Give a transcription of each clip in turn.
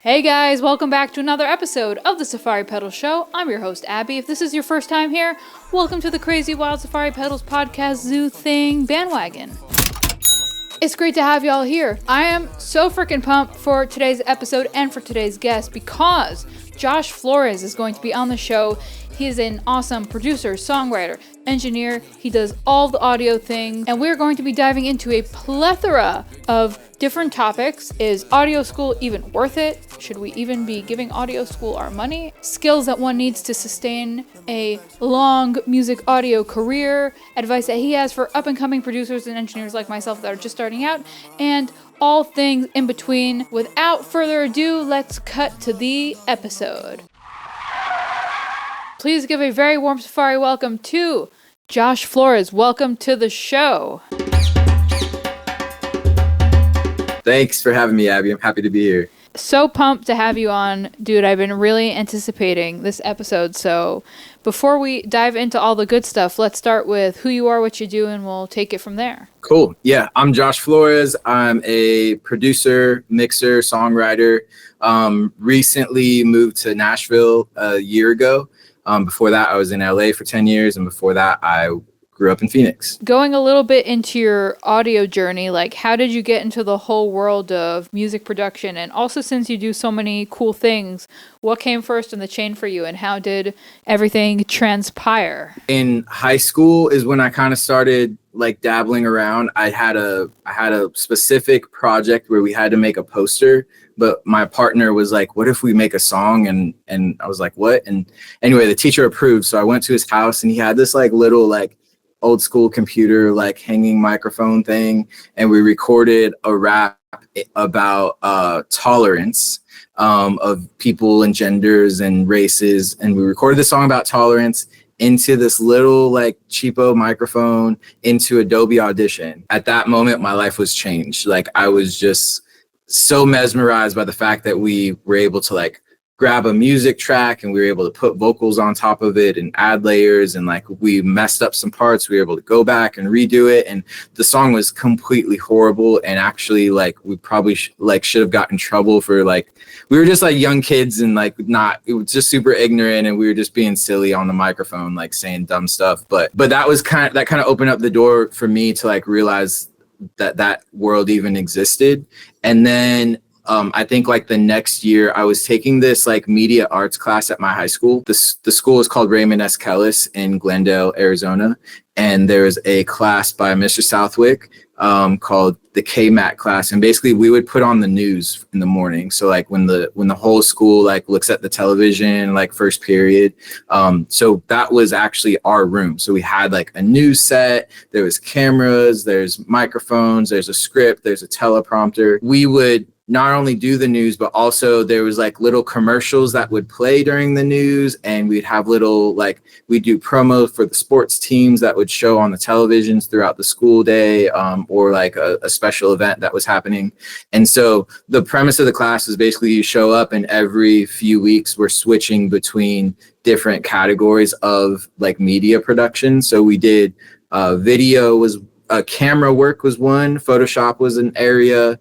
Hey guys, welcome back to another episode of the Safari Pedals Show. I'm your host, Abby. If this is your first time here, welcome to the Crazy Wild Safari Pedals Podcast Zoo Thing bandwagon. It's great to have y'all here. I am so freaking pumped for today's episode and for today's guest because Josh Florez is going to be on the show. He is an awesome producer, songwriter, engineer. He does all the audio things, and we're going to be diving into a plethora of different topics. Is audio school even worth it? Should we even be giving audio school our money? Skills that one needs to sustain a long music audio career, advice that he has for up-and-coming producers and engineers like myself that are just starting out, and all things in between. Without further ado, let's cut to the episode. Please give a very warm Safari welcome to Josh Florez. Welcome to the show. Thanks for having me, Abby. I'm happy to be here. So pumped to have you on, dude. I've been really anticipating this episode. So before we dive into all the good stuff, let's start with who you are, what you do, and we'll take it from there. Cool. Yeah, I'm Josh Florez. I'm a producer, mixer, songwriter. Recently moved to Nashville a year ago. Before that, I was in LA for 10 years. And before that, I grew up in Phoenix. Going a little bit into your audio journey, like how did you get into the whole world of music production? And also, since you do so many cool things, what came first in the chain for you and how did everything transpire? In high school is when I kind of started like dabbling around. I had a specific project where we had to make a poster, but my partner was like, what if we make a song? And I was like, what? And anyway, the teacher approved. So I went to his house and he had this like little like old school computer, like hanging microphone thing. And we recorded a rap about tolerance of people and genders and races. And we recorded the song about tolerance into this little like cheapo microphone into Adobe Audition. At that moment, my life was changed. Like I was just so mesmerized by the fact that we were able to like grab a music track and we were able to put vocals on top of it and add layers, and like we messed up some parts. We were able to go back and redo it, and the song was completely horrible. And actually like we probably should have gotten in trouble for like, we were just like young kids and like it was just super ignorant, and we were just being silly on the microphone, like saying dumb stuff. But that was kind of opened up the door for me to like realize that world even existed. And then I think like the next year I was taking this like media arts class at my high school. The school is called Raymond S. Kellis in Glendale, Arizona. And there's a class by Mr. Southwick called the KMAT class. And basically we would put on the news in the morning. So like when the whole school like looks at the television, like first period. So that was actually our room. So we had like a news set, there was cameras, there's microphones, there's a script, there's a teleprompter. We would not only do the news, but also there was like little commercials that would play during the news, and we'd have little like we'd do promo for the sports teams that would show on the televisions throughout the school day, or like a special event that was happening. And so the premise of the class is basically you show up and every few weeks we're switching between different categories of like media production. So we did video was camera work was one, Photoshop was an area,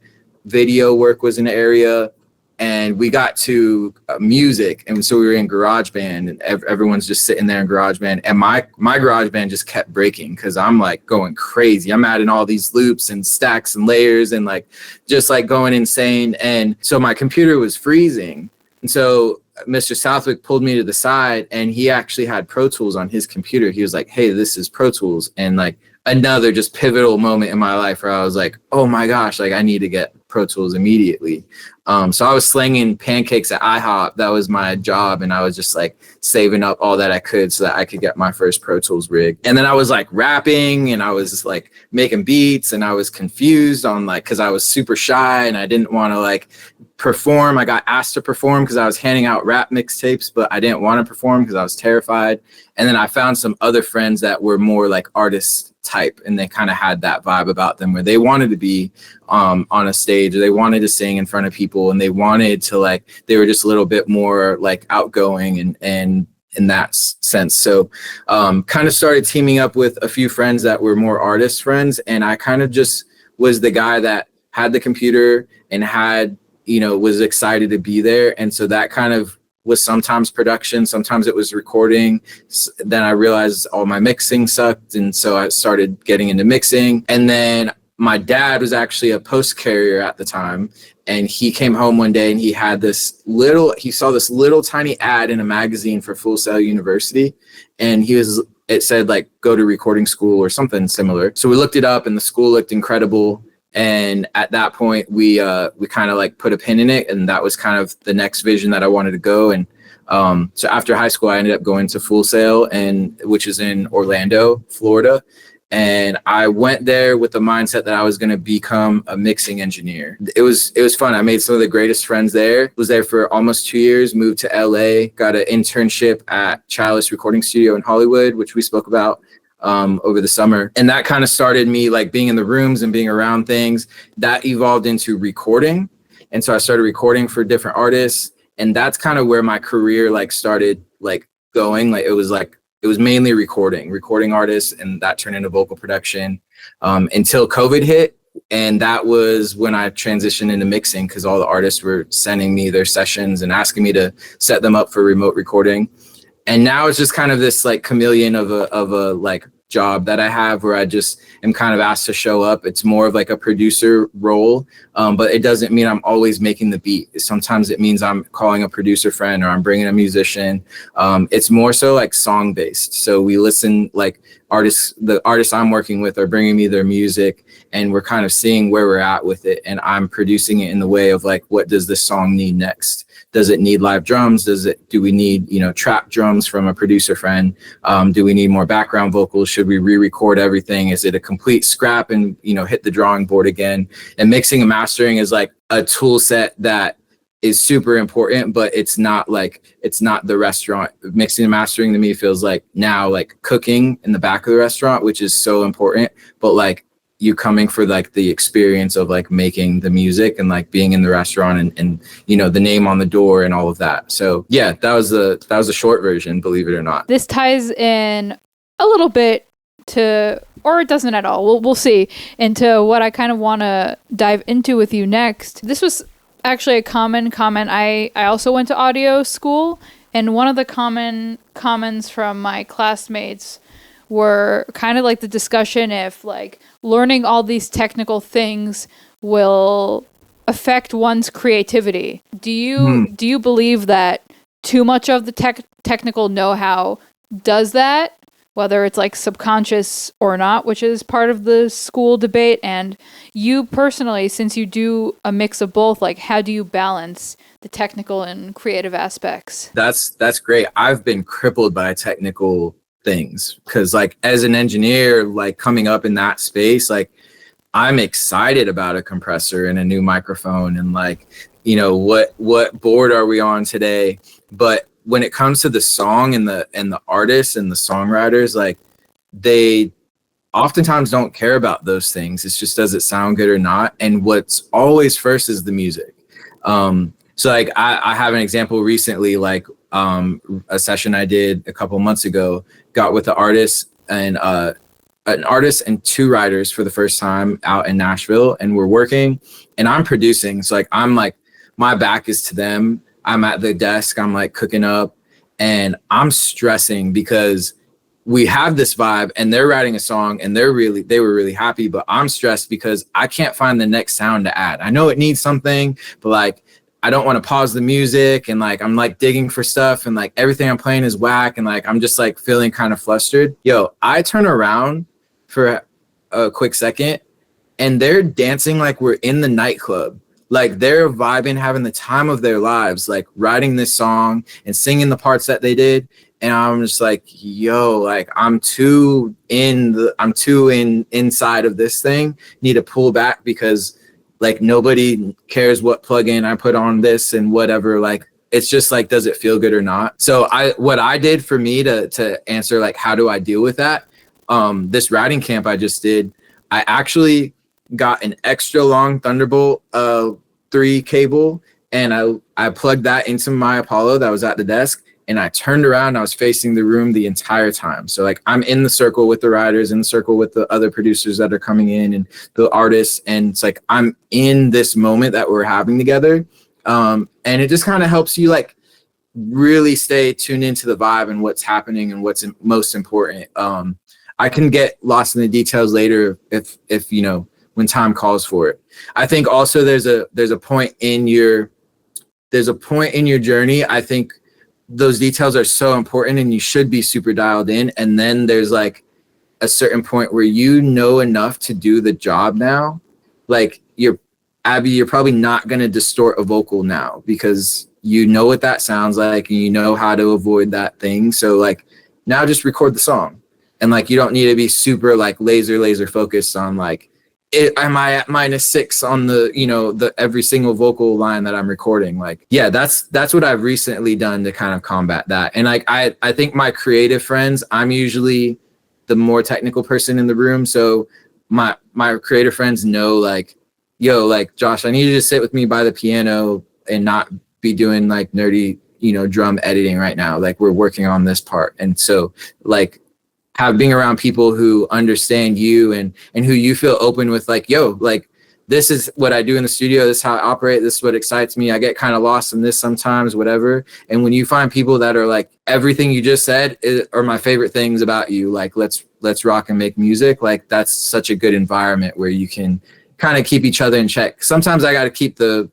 video work was an area, and we got to music. And so we were in GarageBand, and everyone's just sitting there in GarageBand, and my GarageBand just kept breaking because I'm like going crazy. I'm adding all these loops and stacks and layers and like just like going insane. And so my computer was freezing. And so Mr. Southwick pulled me to the side, and he actually had Pro Tools on his computer. He was like, hey, this is Pro Tools. And like another just pivotal moment in my life where I was like, oh my gosh, like I need to get Pro Tools immediately. So I was slinging pancakes at IHOP. That was my job. And I was just like saving up all that I could so that I could get my first Pro Tools rig. And then I was like rapping and I was just like making beats, and I was confused on like, cause I was super shy and I didn't want to like perform. I got asked to perform because I was handing out rap mixtapes, but I didn't want to perform because I was terrified. And then I found some other friends that were more like artist type, and they kind of had that vibe about them where they wanted to be on a stage, or they wanted to sing in front of people, and they wanted to like, they were just a little bit more like outgoing and in that sense. So kind of started teaming up with a few friends that were more artist friends, and I kind of just was the guy that had the computer and had was excited to be there. And so that kind of was sometimes production, sometimes it was recording. Then I realized all my mixing sucked. And so I started getting into mixing. And then my dad was actually a post carrier at the time. And he came home one day and he saw this little tiny ad in a magazine for Full Sail University. And it said like, go to recording school or something similar. So we looked it up and the school looked incredible. And at that point, we kind of like put a pin in it. And that was kind of the next vision that I wanted to go. And so after high school, I ended up going to Full Sail, which is in Orlando, Florida. And I went there with the mindset that I was going to become a mixing engineer. It was fun. I made some of the greatest friends there. Was there for almost 2 years, moved to LA, got an internship at Chalice Recording Studio in Hollywood, which we spoke about over the summer. And that kind of started me like being in the rooms and being around things. That evolved into recording. And so I started recording for different artists. And that's kind of where my career like started like going. Like it was mainly recording artists, and that turned into vocal production until COVID hit. And that was when I transitioned into mixing, because all the artists were sending me their sessions and asking me to set them up for remote recording. And now it's just kind of this like chameleon of a like job that I have, where I just am kind of asked to show up. It's more of like a producer role, but it doesn't mean I'm always making the beat. Sometimes it means I'm calling a producer friend or I'm bringing a musician. It's more so like song based. So we listen, like the artists I'm working with are bringing me their music, and we're kind of seeing where we're at with it. And I'm producing it in the way of like, what does this song need next? Does it need live drums? Do we need, trap drums from a producer friend? Do we need more background vocals? Should we re-record everything? Is it a complete scrap and, hit the drawing board again? And mixing and mastering is like a tool set that is super important, but it's not the restaurant. Mixing and mastering to me feels like now like cooking in the back of the restaurant, which is so important, but like you coming for like the experience of like making the music and like being in the restaurant and the name on the door and all of that. So yeah, that was the short version, believe it or not. This ties in a little bit to, or it doesn't at all. We'll see, into what I kind of want to dive into with you next. This was actually a common comment. I also went to audio school, and one of the common comments from my classmates were kind of like the discussion if like learning all these technical things will affect one's creativity. Do you believe that too much of the technical know-how does that, whether it's like subconscious or not, which is part of the school debate? And you personally, since you do a mix of both, like how do you balance the technical and creative aspects? That's great. I've been crippled by technical things, because like as an engineer, like coming up in that space, like I'm excited about a compressor and a new microphone and like what board are we on today. But when it comes to the song and the artists and the songwriters, like they oftentimes don't care about those things. It's just, does it sound good or not? And what's always first is the music. So like I have an example recently, like a session I did a couple months ago, got with an artist and two writers for the first time out in Nashville, and we're working and I'm producing. So like I'm like, my back is to them. I'm at the desk, I'm like cooking up, and I'm stressing because we have this vibe and they're writing a song and they were really happy, but I'm stressed because I can't find the next sound to add. I know it needs something, but like I don't want to pause the music, and like I'm like digging for stuff and like everything I'm playing is whack, and like I'm just like feeling kind of flustered. I turn around for a quick second and they're dancing like we're in the nightclub. Like they're vibing, having the time of their lives, like writing this song and singing the parts that they did. And I'm just like, like I'm too inside of this thing. Need to pull back because like nobody cares what plugin I put on this and whatever. Like it's just like, does it feel good or not? So what I did for me to answer like how do I deal with that? This writing camp I just did, I actually got an extra long Thunderbolt 3 cable, and I plugged that into my Apollo that was at the desk, and I turned around and I was facing the room the entire time. So like I'm in the circle with the writers, in the circle with the other producers that are coming in and the artists. And it's like I'm in this moment that we're having together. And it just kind of helps you like really stay tuned into the vibe and what's happening and what's most important. I can get lost in the details later if you know, when time calls for it. I think also there's a point in your journey. I think those details are so important and you should be super dialed in. And then there's like a certain point where you know enough to do the job now. Like you're probably not going to distort a vocal now because you know what that sounds like and you know how to avoid that thing. So like now just record the song. And like, you don't need to be super like laser focused on like, am I at -6 on the, you know, the every single vocal line that I'm recording? Like, yeah, that's what I've recently done to kind of combat that. And like, I think my creative friends, I'm usually the more technical person in the room. So my creative friends know like, yo, like Josh, I need you to sit with me by the piano and not be doing like nerdy, you know, drum editing right now. Like we're working on this part. And so like, being around people who understand you and who you feel open with, like, yo, like this is what I do in the studio. This is how I operate. This is what excites me. I get kind of lost in this sometimes, whatever. And when you find people that are like, everything you just said are my favorite things about you. Like, let's rock and make music. Like that's such a good environment where you can kind of keep each other in check. Sometimes I got to keep the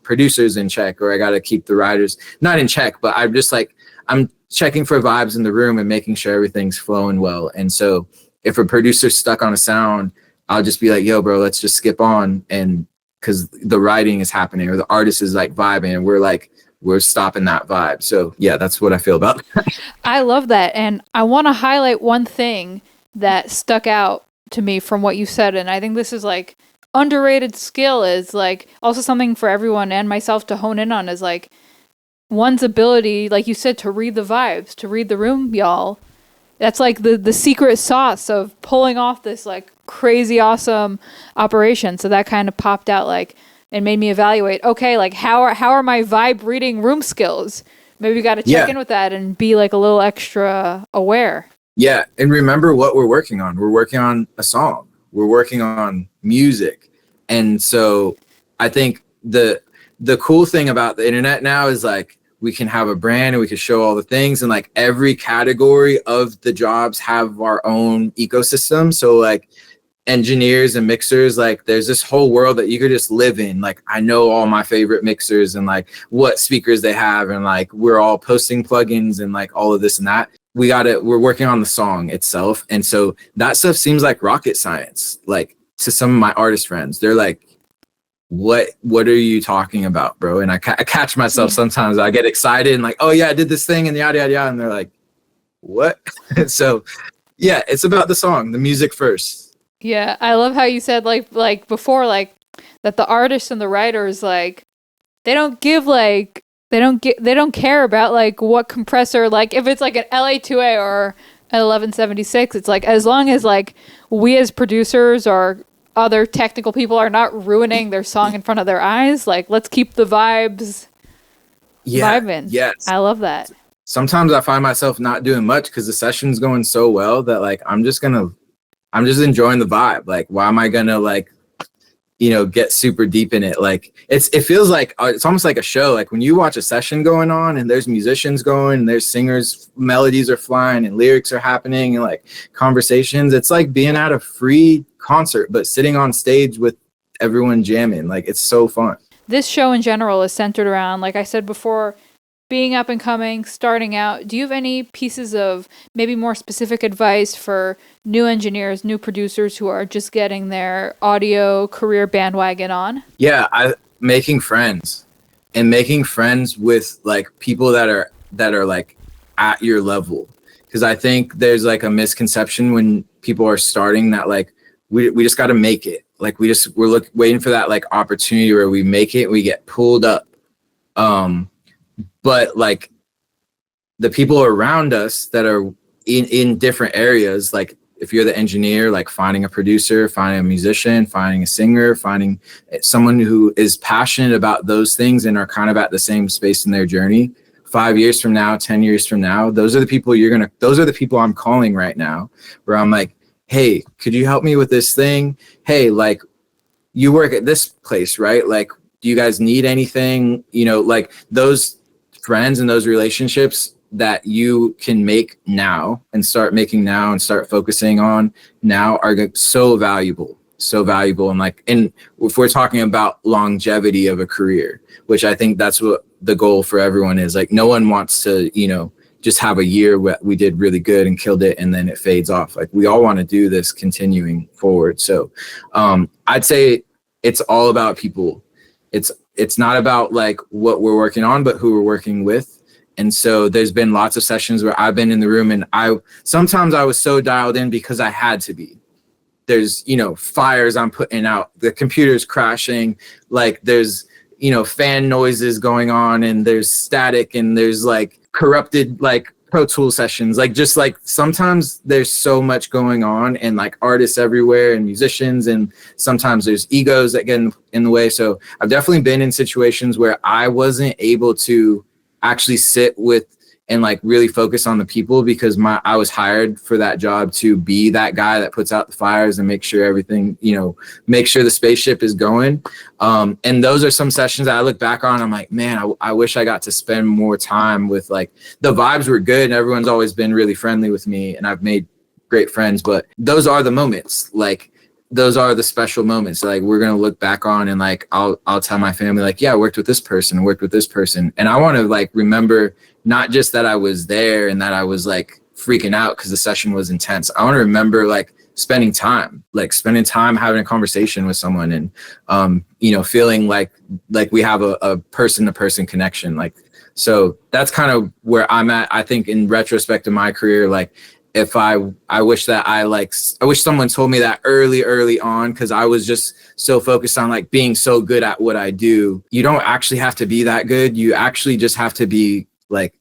producers in check, or I got to keep the writers not in check, but I'm just like, I'm checking for vibes in the room and making sure everything's flowing well. And so if a producer's stuck on a sound, I'll just be like, yo, bro, let's just skip on. And because the writing is happening or the artist is like vibing and we're stopping that vibe. So yeah, that's what I feel about that. I love that. And I want to highlight one thing that stuck out to me from what you said. And I think this is like underrated skill, is like also something for everyone and myself to hone in on, is like one's ability, like you said, to read the vibes, to read the room, y'all. That's like the secret sauce of pulling off this like crazy awesome operation. So that kind of popped out, like, and made me evaluate, okay, like how are my vibe reading room skills? Maybe we got to check in with that and be like a little extra aware. Yeah. And remember what we're working on. We're working on a song. We're working on music. And so I think the cool thing about the internet now is like, we can have a brand and we can show all the things, and like every category of the jobs have our own ecosystem. So like engineers and mixers, like there's this whole world that you could just live in. Like I know all my favorite mixers and like what speakers they have, and like we're all posting plugins and like all of this and that. We're working on the song itself. And so that stuff seems like rocket science. Like to some of my artist friends, they're like, what are you talking about, bro? And I catch myself sometimes. I get excited and like, oh yeah, I did this thing and yada yada yada, and they're like, what? So yeah, it's about the song, the music first. Yeah, I love how you said like before, like that the artists and the writers, like they don't care about like what compressor, like if it's like an LA2A or an 1176, it's like as long as like we as producers or other technical people are not ruining their song in front of their eyes, like let's keep the vibes vibing. Yes, I love that. Sometimes I find myself not doing much because the session's going so well that like I'm just enjoying the vibe. Like why am I gonna like, you know, get super deep in it? Like it feels like it's almost like a show. Like when you watch a session going on and there's musicians going and there's singers, melodies are flying and lyrics are happening and like conversations, it's like being at a free concert but sitting on stage with everyone jamming. Like it's so fun. This show in general is centered around, like I said before, being up and coming, starting out. Do you have any pieces of maybe more specific advice for new engineers, new producers who are just getting their audio career bandwagon on? Yeah, making friends with like people that are like at your level. Because I think there's like a misconception when people are starting that like we just got to make it. Like we're waiting for that like opportunity where we make it, we get pulled up. But like the people around us that are in different areas, like if you're the engineer, like finding a producer, finding a musician, finding a singer, finding someone who is passionate about those things and are kind of at the same space in their journey, 5 years from now, 10 years from now, those are the people I'm calling right now, where I'm like, hey, could you help me with this thing? Hey, like, you work at this place, right? Like, do you guys need anything? You know, like those friends and those relationships that you can make now and start making now and start focusing on now are so valuable. And if we're talking about longevity of a career, which I think that's what the goal for everyone is, like, no one wants to, you know, just have a year where we did really good and killed it and then it fades off. Like, we all want to do this continuing forward. So I'd say it's all about people. It's not about like what we're working on, but who we're working with. And so there's been lots of sessions where I've been in the room and sometimes I was so dialed in because I had to be. There's, you know, fires I'm putting out, the computer's crashing, like there's, you know, fan noises going on and there's static and there's like corrupted like Pro Tool sessions, like just like sometimes there's so much going on and like artists everywhere and musicians, and sometimes there's egos that get in the way. So I've definitely been in situations where I wasn't able to actually sit with and like really focus on the people because I was hired for that job to be that guy that puts out the fires and make sure everything, you know, make sure the spaceship is going. And those are some sessions that I look back on. I'm like, man, I wish I got to spend more time with, like, the vibes were good and everyone's always been really friendly with me and I've made great friends, but those are the moments, like, those are the special moments. Like, we're going to look back on and like, I'll tell my family, like, yeah, I worked with this person. And I want to like remember not just that I was there and that I was like freaking out because the session was intense. I want to remember like spending time having a conversation with someone and, you know, feeling like we have a person to person connection. Like, so that's kind of where I'm at. I think in retrospect of my career, like, if I wish someone told me that early on, because I was just so focused on like being so good at what I do. You don't actually have to be that good. You actually just have to be like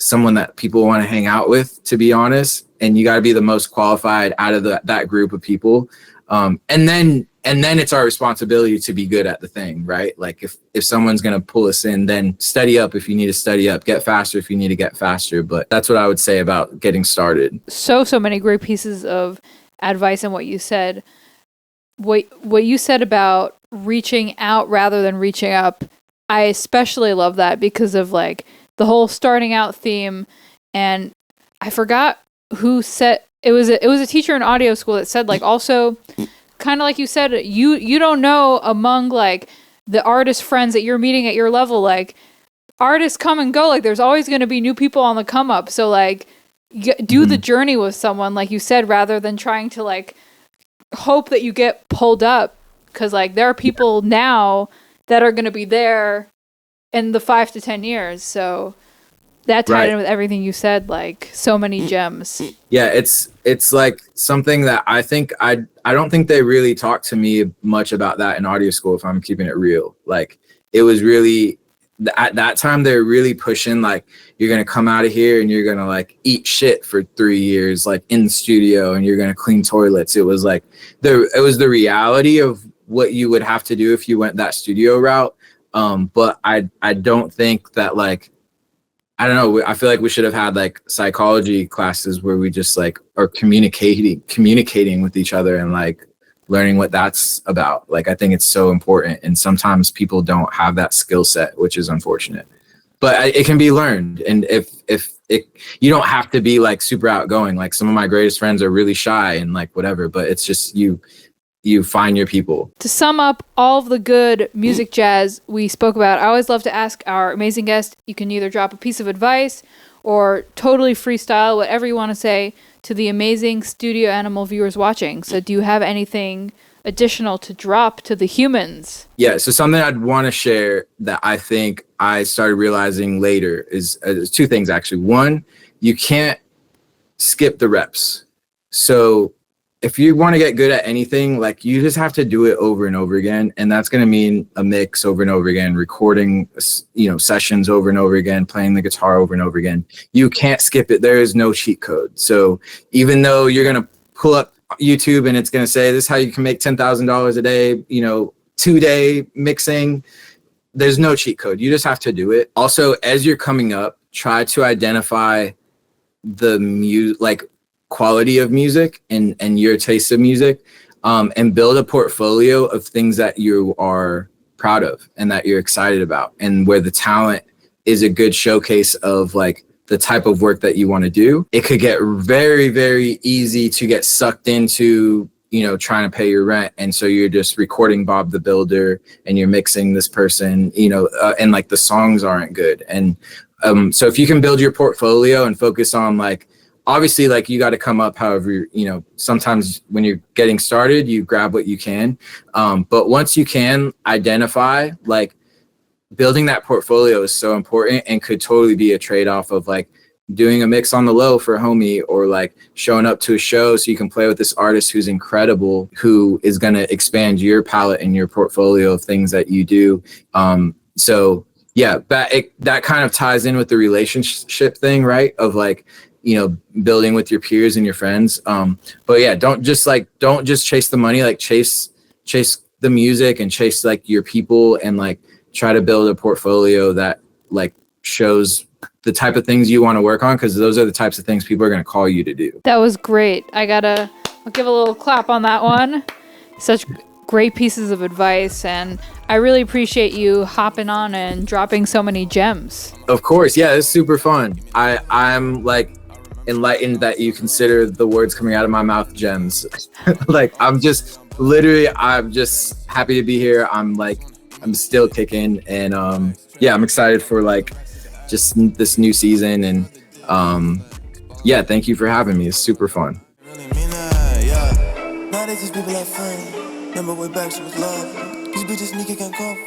someone that people want to hang out with, to be honest. And you got to be the most qualified out of that group of people. And then it's our responsibility to be good at the thing, right? Like if someone's going to pull us in, then study up if you need to study up, get faster if you need to get faster. But that's what I would say about getting started. So many great pieces of advice in what you said. What you said about reaching out rather than reaching up, I especially love that because of like the whole starting out theme. And I forgot who said, it was a teacher in audio school that said, like, also kind of like you said, you don't know among like the artist friends that you're meeting at your level, like artists come and go, like there's always going to be new people on the come up. So like do the journey with someone, like you said, rather than trying to like hope that you get pulled up. Cause like there are people now that are going to be there in the 5 to 10 years. So that tied in with everything you said, like so many gems. Yeah, it's like something that I think I don't think they really talked to me much about that in audio school, if I'm keeping it real. Like, it was really, at that time they were really pushing like, you're gonna come out of here and you're gonna like eat shit for 3 years, like in the studio, and you're gonna clean toilets. It was like it was the reality of what you would have to do if you went that studio route. But I don't think that, like, I don't know. I feel like we should have had like psychology classes where we just like are communicating with each other and like learning what that's about. Like, I think it's so important. And sometimes people don't have that skill set, which is unfortunate, but it can be learned. And you don't have to be like super outgoing. Like, some of my greatest friends are really shy and like whatever, but it's just you find your people. To sum up all of the good music jazz we spoke about, I always love to ask our amazing guest, you can either drop a piece of advice or totally freestyle, whatever you want to say, to the amazing Studio Animal viewers watching. So do you have anything additional to drop to the humans? Yeah, so something I'd want to share that I think I started realizing later is two things, actually. One, you can't skip the reps. So if you want to get good at anything, like, you just have to do it over and over again. And that's going to mean a mix over and over again, recording, sessions over and over again, playing the guitar over and over again. You can't skip it. There is no cheat code. So even though you're going to pull up YouTube and it's going to say, this is how you can make $10,000 a day, 2-day mixing, there's no cheat code. You just have to do it. Also, as you're coming up, try to identify the like quality of music and your taste of music, and build a portfolio of things that you are proud of and that you're excited about, and where the talent is a good showcase of like the type of work that you want to do. It could get very, very easy to get sucked into, you know, trying to pay your rent. And so you're just recording Bob the Builder and you're mixing this person, you know, and like the songs aren't good. And so if you can build your portfolio and focus on like, obviously, like you got to come up however, you know, sometimes when you're getting started, you grab what you can. But once you can identify, like building that portfolio is so important and could totally be a trade-off of like doing a mix on the low for a homie, or like showing up to a show so you can play with this artist who's incredible, who is going to expand your palette and your portfolio of things that you do. So yeah, that kind of ties in with the relationship thing, right? Of like, you know, building with your peers and your friends. But yeah, don't just chase the money, like chase the music and chase like your people, and like try to build a portfolio that like shows the type of things you want to work on, because those are the types of things people are going to call you to do. That was great. I'll give a little clap on that one. Such great pieces of advice, and I really appreciate you hopping on and dropping so many gems. Of course, yeah, it's super fun. I'm like enlightened that you consider the words coming out of my mouth gems. Like I'm just happy to be here. I'm still kicking, and yeah, I'm excited for like just this new season, and yeah, thank you for having me. It's super fun. Really mean that, yeah. Nowadays these people are fun. Remember way back, she was love. These bitches sneaky can't cough.